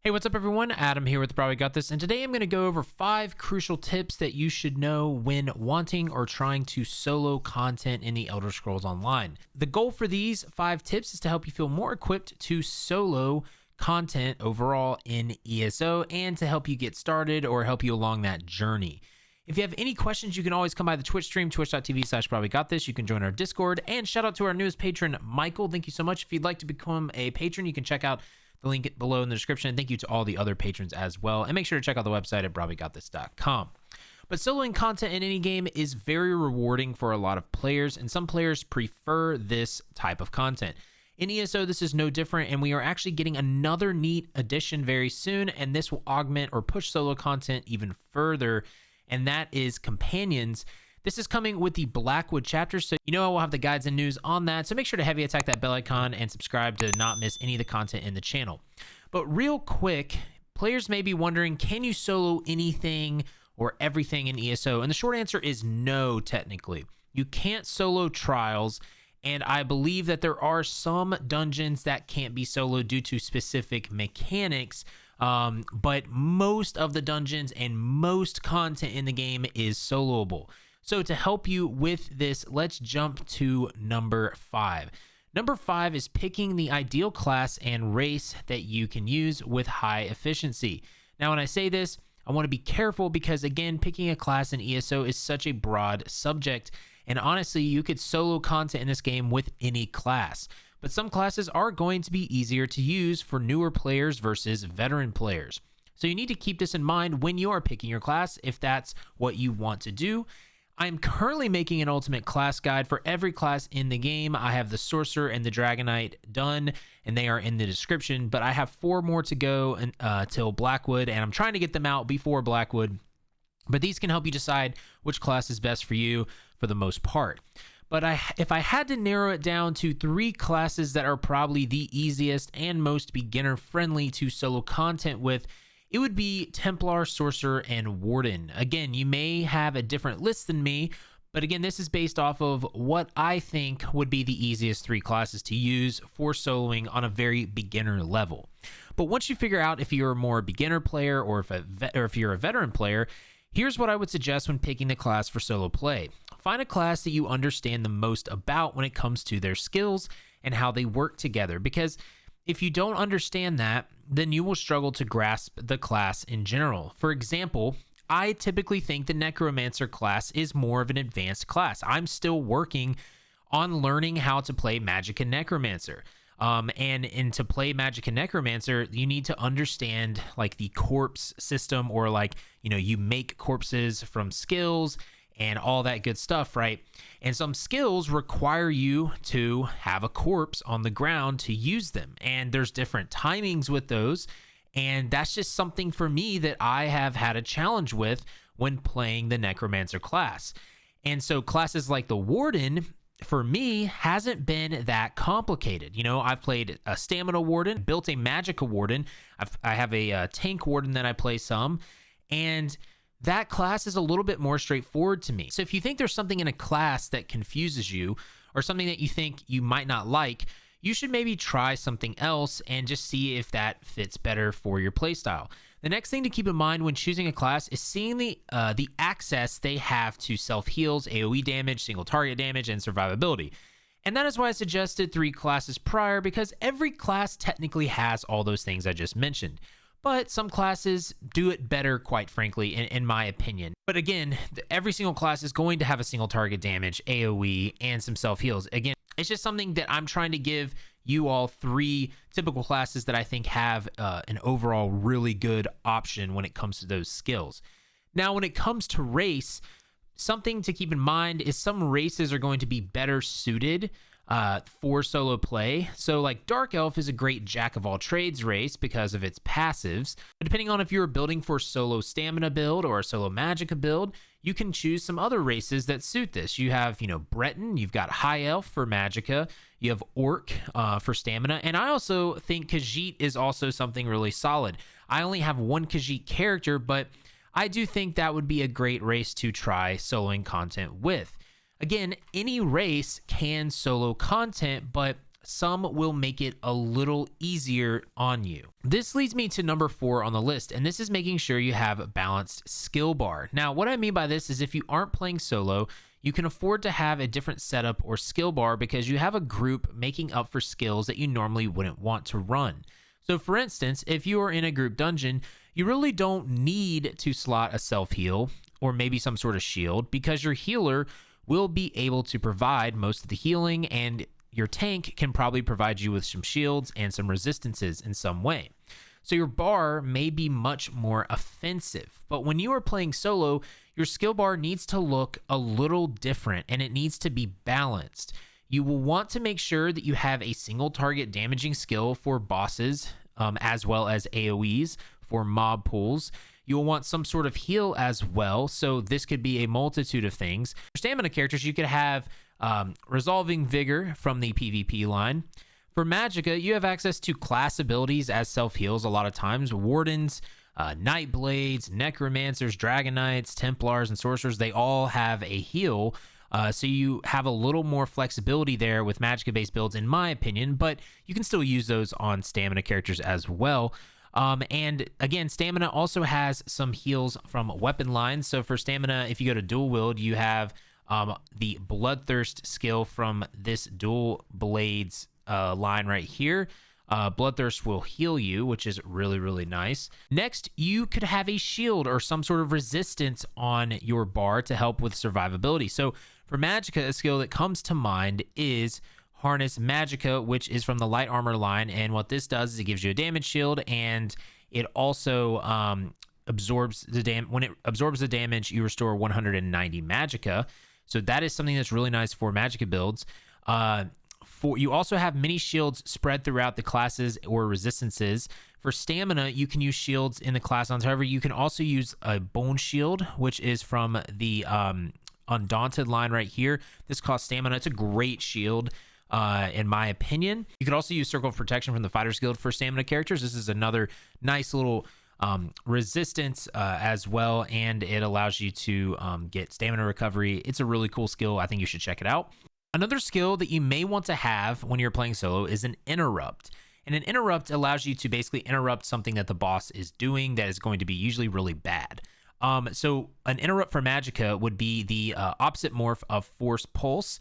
Hey, what's up everyone? Adam here with brahwegotthis, and today I'm going to go over 5 crucial tips that you should know when wanting or trying to solo content in the Elder Scrolls Online. The goal for these 5 tips is to help you feel more equipped to solo content overall in ESO and to help you get started or help you along that journey. If you have any questions, you can always come by the Twitch stream, twitch.tv/brahwegotthis. You can join our Discord, and shout out to our newest patron, Michael. Thank you so much. If you'd like to become a patron, you can check out the link below in the description. Thank you to all the other patrons as well. And make sure to check out the website at brahwegotthis.com. But soloing content in any game is very rewarding for a lot of players, and some players prefer this type of content. In ESO, this is no different, and we are actually getting another neat addition very soon, and this will augment or push solo content even further, and that is companions. This is coming with the Blackwood chapter, so I will have the guides and news on that, so make sure to heavy attack that bell icon and subscribe to not miss any of the content in the channel. But real quick, players may be wondering, can you solo anything or everything in ESO? And the short answer is no, technically. You can't solo trials, and I believe that there are some dungeons that can't be soloed due to specific mechanics, but most of the dungeons and most content in the game is soloable. So to help you with this, let's jump to number 5. Number 5 is picking the ideal class and race that you can use with high efficiency. Now, when I say this, I want to be careful because, again, picking a class in ESO is such a broad subject. And honestly, you could solo content in this game with any class. But some classes are going to be easier to use for newer players versus veteran players. So you need to keep this in mind when you are picking your class if that's what you want to do. I'm currently making an ultimate class guide for every class in the game. I have the Sorcerer and the Dragonite done, and they are in the description, but I have 4 more to go till Blackwood, and I'm trying to get them out before Blackwood. But these can help you decide which class is best for you for the most part. But if I had to narrow it down to 3 classes that are probably the easiest and most beginner-friendly to solo content with, it would be Templar, Sorcerer, and Warden. Again, you may have a different list than me, but again, this is based off of what I think would be the easiest 3 classes to use for soloing on a very beginner level. But once you figure out if you're a more beginner player or if you're a veteran player, here's what I would suggest when picking the class for solo play. Find a class that you understand the most about when it comes to their skills and how they work together, because if you don't understand that, then you will struggle to grasp the class in general. For example, I typically think the Necromancer class is more of an advanced class. I'm still working on learning how to play Magic and Necromancer. And to play Magic and Necromancer, you need to understand like the corpse system, or you make corpses from skills and all that good stuff, right? And some skills require you to have a corpse on the ground to use them. And there's different timings with those. And that's just something for me that I have had a challenge with when playing the Necromancer class. And so classes like the Warden, for me, hasn't been that complicated. I've played a Stamina Warden, built a Magicka Warden. I have a Tank Warden that I play some. And that class is a little bit more straightforward to me. So if you think there's something in a class that confuses you or something that you think you might not like, you should maybe try something else and just see if that fits better for your playstyle. The next thing to keep in mind when choosing a class is seeing the access they have to self-heals, AoE damage, single target damage, and survivability. And that is why I suggested 3 classes prior, because every class technically has all those things I just mentioned. But some classes do it better, quite frankly, in my opinion. But again, every single class is going to have a single target damage, AoE, and some self-heals. Again, it's just something that I'm trying to give you all 3 typical classes that I think have an overall really good option when it comes to those skills. Now, when it comes to race, something to keep in mind is some races are going to be better suited for solo play. So like Dark Elf is a great jack of all trades race because of its passives. But depending on if you're building for solo stamina build or a solo Magicka build, you can choose some other races that suit this. You have, Breton, you've got High Elf for Magicka, you have Orc for stamina, and I also think Khajiit is also something really solid. I only have 1 Khajiit character, but I do think that would be a great race to try soloing content with. Again, any race can solo content, but some will make it a little easier on you. This leads me to number 4 on the list, and this is making sure you have a balanced skill bar. Now, what I mean by this is if you aren't playing solo, you can afford to have a different setup or skill bar because you have a group making up for skills that you normally wouldn't want to run. So for instance, if you are in a group dungeon, you really don't need to slot a self-heal or maybe some sort of shield because your healer will be able to provide most of the healing, and your tank can probably provide you with some shields and some resistances in some way. So your bar may be much more offensive, but when you are playing solo, your skill bar needs to look a little different and it needs to be balanced. You will want to make sure that you have a single target damaging skill for bosses, as well as AoEs for mob pools. You'll want some sort of heal as well. So this could be a multitude of things. For stamina characters, you could have Resolving Vigor from the PvP line. For Magicka, you have access to class abilities as self-heals a lot of times. Wardens, Nightblades, Necromancers, Dragon Knights, Templars, and Sorcerers, they all have a heal. So you have a little more flexibility there with Magicka-based builds, in my opinion, but you can still use those on stamina characters as well. And again, stamina also has some heals from weapon lines. So for stamina, if you go to dual wield, you have the Bloodthirst skill from this dual blades line right here. Bloodthirst will heal you, which is really, really nice. Next, you could have a shield or some sort of resistance on your bar to help with survivability. So for Magicka, a skill that comes to mind is Harness Magicka, which is from the light armor line. And what this does is it gives you a damage shield, and it also absorbs the damage. When it absorbs the damage, you restore 190 Magicka. So that is something that's really nice for Magicka builds. You also have mini shields spread throughout the classes or resistances. For stamina, you can use shields in the class on. However, you can also use a bone shield, which is from the Undaunted line right here. This costs stamina. It's a great shield, in my opinion. You could also use Circle of Protection from the Fighter's Guild for stamina characters. This is another nice little resistance as well, and it allows you to get stamina recovery. It's a really cool skill. I think you should check it out. Another skill that you may want to have when you're playing solo is an interrupt. And an interrupt allows you to basically interrupt something that the boss is doing that is going to be usually really bad. So an interrupt for Magicka would be the opposite morph of Force Pulse.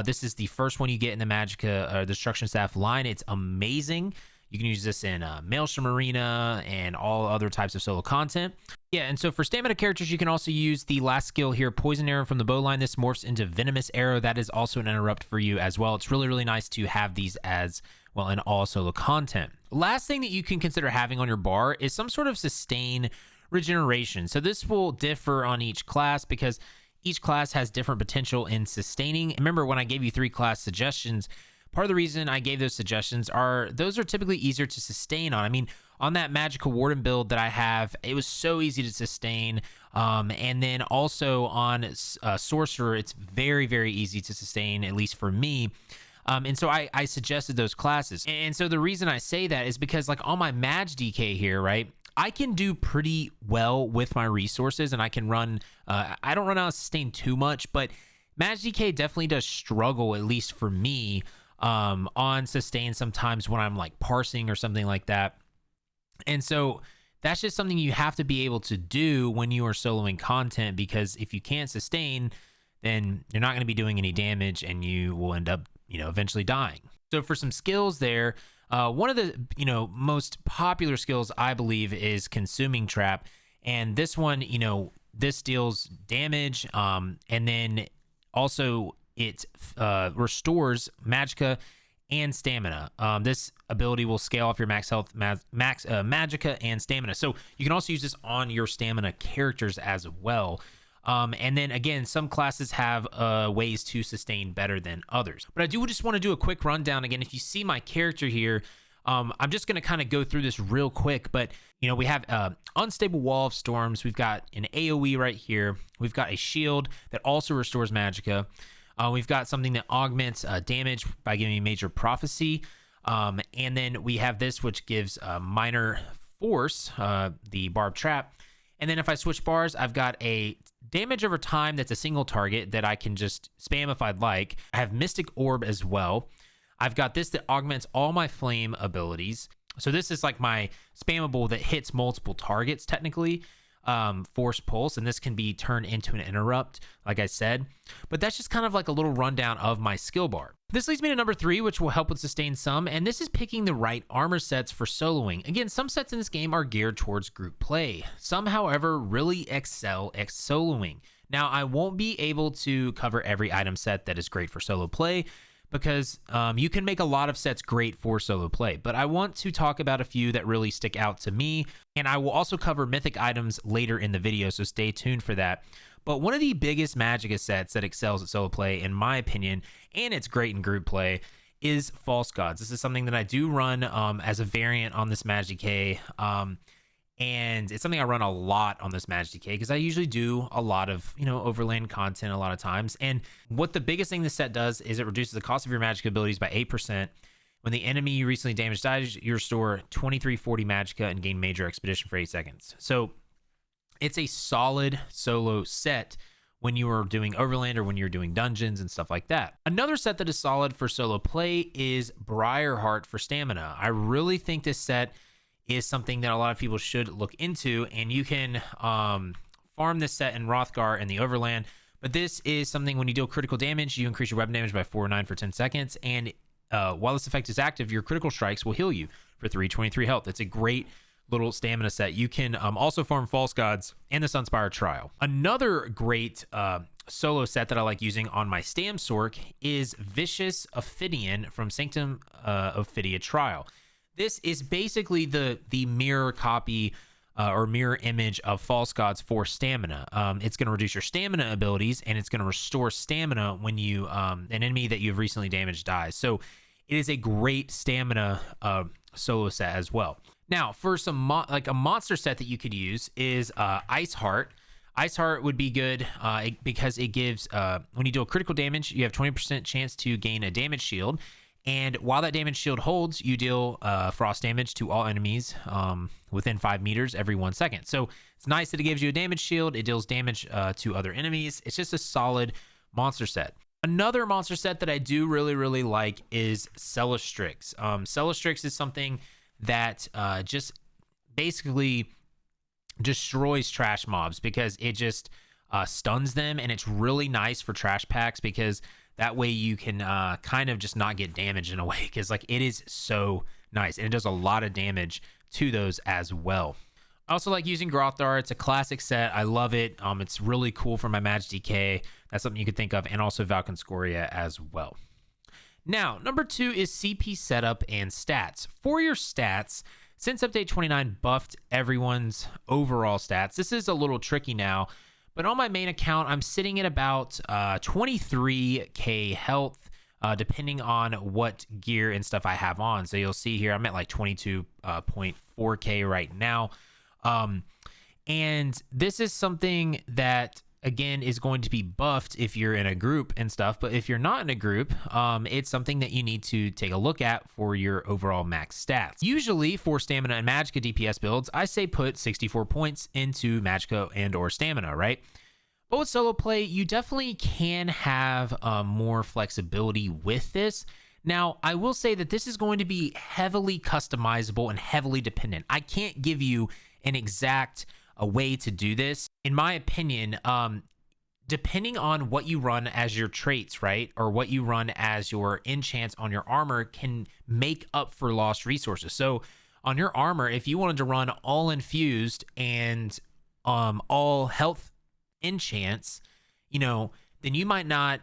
This is the first one you get in the Magicka Destruction Staff line. It's amazing. You can use this in Maelstrom Arena and all other types of solo content. Yeah, and so for stamina characters, you can also use the last skill here, Poison Arrow from the bow line. This morphs into Venomous Arrow. That is also an interrupt for you as well. It's really, really nice to have these as well in all solo content. Last thing that you can consider having on your bar is some sort of sustain regeneration. So this will differ on each class because each class has different potential in sustaining. Remember when I gave you 3 class suggestions, part of the reason I gave those suggestions are those are typically easier to sustain on. I mean, on that Magicka Warden build that I have, it was so easy to sustain. And then also on Sorcerer, it's very, very easy to sustain, at least for me. And so I suggested those classes. And so the reason I say that is because like on my Mag DK here, right, I can do pretty well with my resources and I can run, I don't run out of sustain too much, but Mag DK definitely does struggle, at least for me, on sustain sometimes when I'm like parsing or something like that. And so that's just something you have to be able to do when you are soloing content, because if you can't sustain, then you're not going to be doing any damage and you will end up, eventually dying. So for some skills there, one of the, most popular skills I believe is Consuming Trap. And this one, this deals damage. And then also it restores Magicka and stamina. This ability will scale off your max health, Magicka and stamina. So you can also use this on your stamina characters as well. And then again, some classes have ways to sustain better than others. But I do just want to do a quick rundown. Again, if you see my character here, I'm just going to kind of go through this real quick. But, we have Unstable Wall of Storms. We've got an AoE right here. We've got a shield that also restores Magicka. We've got something that augments damage by giving Major Prophecy. And then we have this, which gives minor force, the Barb Trap. And then if I switch bars, I've got a damage over time that's a single target that I can just spam if I'd like. I have Mystic Orb as well. I've got this that augments all my flame abilities. So this is like my spammable that hits multiple targets technically. Force pulse, and this can be turned into an interrupt, like I said. But that's just kind of like a little rundown of my skill bar. This leads me to number 3, which will help with sustain some, and this is picking the right armor sets for soloing. Again, some sets in this game are geared towards group play. Some, however, really excel at soloing. Now, I won't be able to cover every item set that is great for solo play, because you can make a lot of sets great for solo play, but I want to talk about a few that really stick out to me, and I will also cover mythic items later in the video, so stay tuned for that. But one of the biggest Magicka sets that excels at solo play, in my opinion, and it's great in group play, is False Gods. This is something that I do run as a variant on this Magicka, and it's something I run a lot on this Magicka because I usually do a lot of, overland content a lot of times. And what the biggest thing this set does is it reduces the cost of your Magicka abilities by 8%. When the enemy you recently damaged dies, you restore 2340 Magicka and gain major expedition for 8 seconds. So it's a solid solo set when you are doing overland or when you're doing dungeons and stuff like that. Another set that is solid for solo play is Briarheart for stamina. I really think this set is something that a lot of people should look into, and you can farm this set in Hrothgar and the Overland, but this is something when you deal critical damage, you increase your weapon damage by 4 or 9 for 10 seconds, and while this effect is active, your critical strikes will heal you for 323 health. It's a great little stamina set. You can also farm False Gods and the Sunspire Trial. Another great solo set that I like using on my Stam Sork is Vicious Ophidian from Sanctum Ophidia Trial. This is basically the mirror copy or mirror image of False Gods for stamina. It's going to reduce your stamina abilities, and it's going to restore stamina when you an enemy that you've recently damaged dies. So it is a great stamina solo set as well. Now, for some like a monster set that you could use is Iceheart. Iceheart would be good because it gives when you deal critical damage, you have 20% chance to gain a damage shield. And while that damage shield holds, you deal frost damage to all enemies within 5 meters every 1 second. So it's nice that it gives you a damage shield. It deals damage to other enemies. It's just a solid monster set. Another monster set that I do really, really like is Celestrix. Celestrix is something that just basically destroys trash mobs because it just stuns them, and it's really nice for trash packs because that way you can kind of just not get damaged in a way, because like it is so nice, and it does a lot of damage to those as well. I also like using Hrothgar. It's a classic set. I love it. It's really cool for my Magicka. That's something you could think of, and also Valken Scoria as well. Now, number 2 is CP setup and stats. For your stats, since update 29 buffed everyone's overall stats, this is a little tricky now. But on my main account, I'm sitting at about 23k health, depending on what gear and stuff I have on. So you'll see here, I'm at like 22.4k right now. And this is something that, again, is going to be buffed if you're in a group and stuff. But if you're not in a group, it's something that you need to take a look at for your overall max stats. Usually for stamina and Magicka DPS builds, I say put 64 points into Magicka and or stamina, right? But with solo play, you definitely can have more flexibility with this. Now, I will say that this is going to be heavily customizable and heavily dependent. I can't give you an exact a way to do this. In my opinion, depending on what you run as your traits, right, or what you run as your enchants on your armor can make up for lost resources. So on your armor, if you wanted to run all infused and all health enchants, then you might not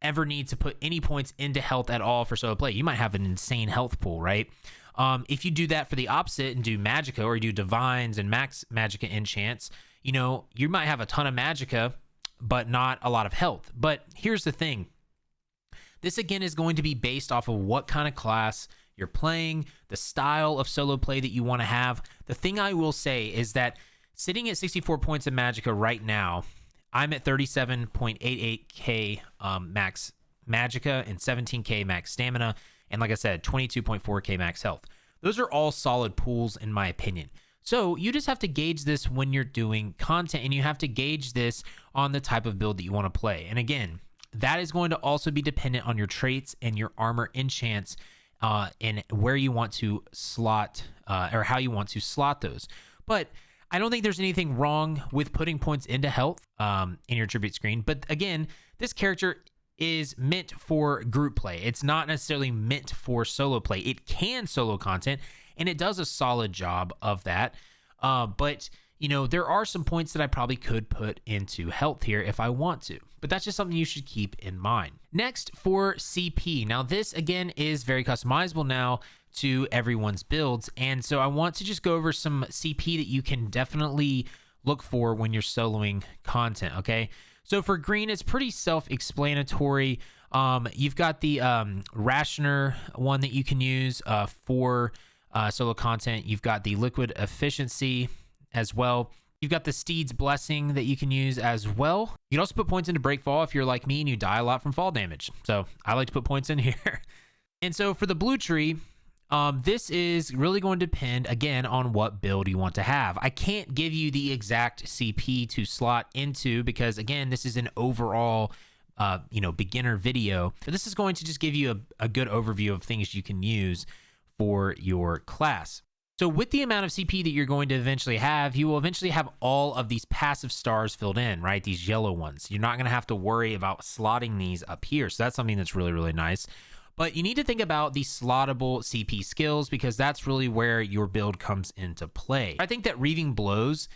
ever need to put any points into health at all for solo play. You might have an insane health pool, right? If you do that for the opposite and do Magicka, or you do divines and max Magicka enchants, you might have a ton of Magicka but not a lot of health. But here's the thing, this again is going to be based off of what kind of class you're playing, the style of solo play that you want to have. The thing I will say is that sitting at 64 points of Magicka right now, I'm at 37.88k max Magicka and 17k max stamina, and like I said, 22.4k max health. Those are all solid pools in my opinion. So you just have to gauge this when you're doing content, and you have to gauge this on the type of build that you want to play. And again, that is going to also be dependent on your traits and your armor enchants, and where you want to slot, or how you want to slot those. But I don't think there's anything wrong with putting points into health in your tribute screen. But again, this character is meant for group play. It's not necessarily meant for solo play. It can solo content, and it does a solid job of that. But you know, there are some points that I probably could put into health here if I want to, but that's just something you should keep in mind. Next, for CP. Now this again is very customizable now to everyone's builds, and so I want to just go over some CP that you can definitely look for when you're soloing content. Okay, so for green, it's pretty self-explanatory. You've got the rationer one that you can use for solo content. You've got the liquid efficiency as well. You've got the Steed's Blessing that you can use as well. You can also put points into Breakfall if you're like me and you die a lot from fall damage. So I like to put points in here. And so for the blue tree, this is really going to depend, again, on what build you want to have. I can't give you the exact CP to slot into because, again, this is an overall beginner video. But this is going to just give you a good overview of things you can use for your class. So with the amount of CP that you're going to eventually have, you will eventually have all of these passive stars filled in, right? These yellow ones. You're not going to have to worry about slotting these up here. So that's something that's really, really nice. But you need to think about the slottable CP skills because that's really where your build comes into play. I think that Reaving Blows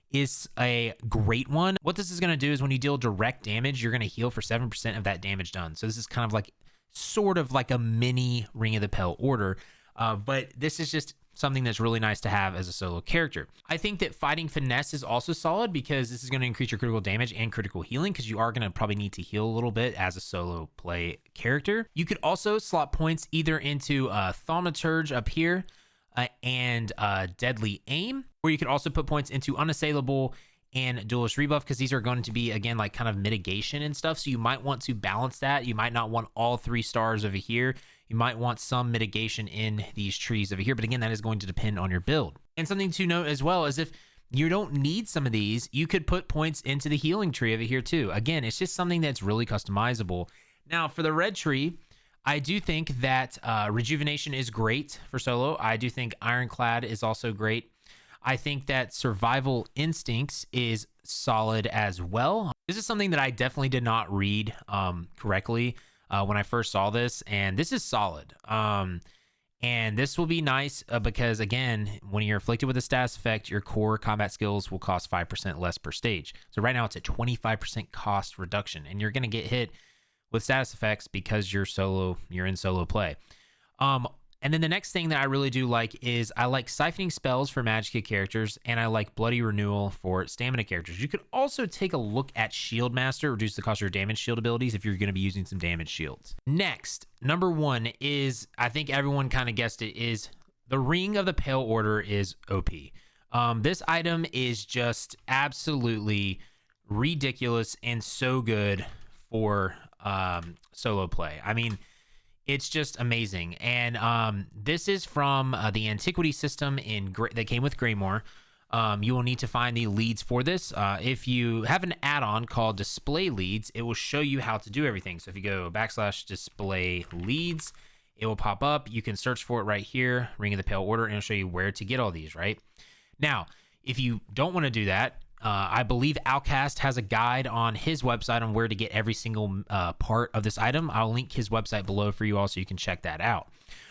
is a great one. What this is going to do is when you deal direct damage, you're going to heal for 7% of that damage done. So this is kind of like sort of like a mini Ring of the Pale Order. But this is just something that's really nice to have as a solo character. I think that Fighting Finesse is also solid because this is going to increase your critical damage and critical healing because you are going to probably need to heal a little bit as a solo play character. You could also slot points either into Thaumaturge up here and Deadly Aim, or you could also put points into Unassailable and Duelist Rebuff because these are going to be, again, like kind of mitigation and stuff. So you might want to balance that. You might not want all 3 stars over here. You might want some mitigation in these trees over here. But again, that is going to depend on your build. And something to note as well is if you don't need some of these, you could put points into the healing tree over here too. Again, it's just something that's really customizable. Now for the red tree, I do think that Rejuvenation is great for solo. I do think Ironclad is also great. I think that Survival Instincts is solid as well. This is something that I definitely did not read correctly when I first saw this, and this is solid. And this will be nice because, again, when you're afflicted with a status effect, your core combat skills will cost 5% less per stage. So right now it's a 25% cost reduction, and you're going to get hit with status effects because you're in solo play. And then the next thing that I really do like is I like Siphoning Spells for Magicka characters, and I like Bloody Renewal for Stamina characters. You could also take a look at Shield Master, reduce the cost of your damage shield abilities if you're going to be using some damage shields. Next, number 1 is, I think everyone kind of guessed it, is the Ring of the Pale Order is OP. This item is just absolutely ridiculous and so good for solo play. I mean, it's just amazing. And this is from the Antiquity system that came with Greymoor. You will need to find the leads for this. If you have an add-on called Display Leads, it will show you how to do everything. So if you go /display leads, it will pop up. You can search for it right here, Ring of the Pale Order, and it'll show you where to get all these, right? Now, if you don't want to do that, I believe Outcast has a guide on his website on where to get every single part of this item. I'll link his website below for you all so you can check that out.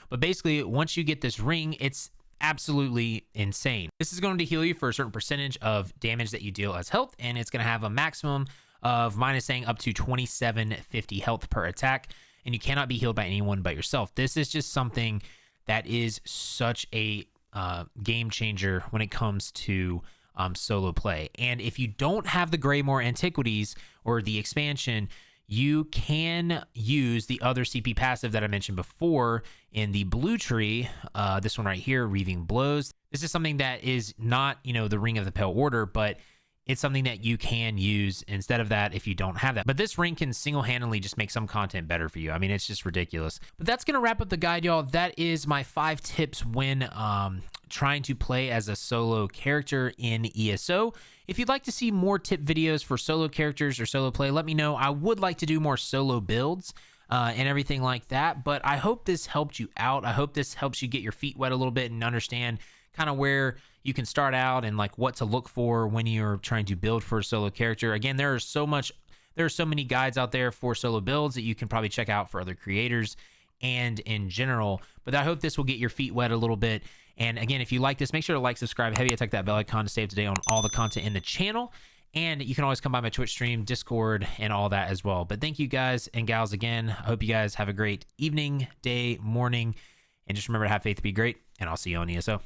But basically, once you get this ring, it's absolutely insane. This is going to heal you for a certain percentage of damage that you deal as health, and it's going to have a maximum of minusing up to 2750 health per attack, and you cannot be healed by anyone but yourself. This is just something that is such a game changer when it comes to solo play. And if you don't have the Greymoor Antiquities or the expansion, you can use the other CP passive that I mentioned before in the blue tree, this one right here, Reaving Blows. This is something that is not, the Ring of the Pale Order, but it's something that you can use instead of that if you don't have that. But this ring can single-handedly just make some content better for you. I mean, it's just ridiculous. But that's going to wrap up the guide, y'all. That is my 5 tips when trying to play as a solo character in ESO. If you'd like to see more tip videos for solo characters or solo play, let me know. I would like to do more solo builds and everything like that, but I hope this helped you out. I hope this helps you get your feet wet a little bit and understand kind of where you can start out and like what to look for when you're trying to build for a solo character. Again, there are so many guides out there for solo builds that you can probably check out for other creators and in general, but I hope this will get your feet wet a little bit. And again, if you like this, make sure to like, subscribe, heavy attack that bell icon to stay up to date on all the content in the channel. And you can always come by my Twitch stream, Discord, and all that as well. But thank you guys and gals again. I hope you guys have a great evening, day, morning, and just remember to have faith to be great, and I'll see you on ESO.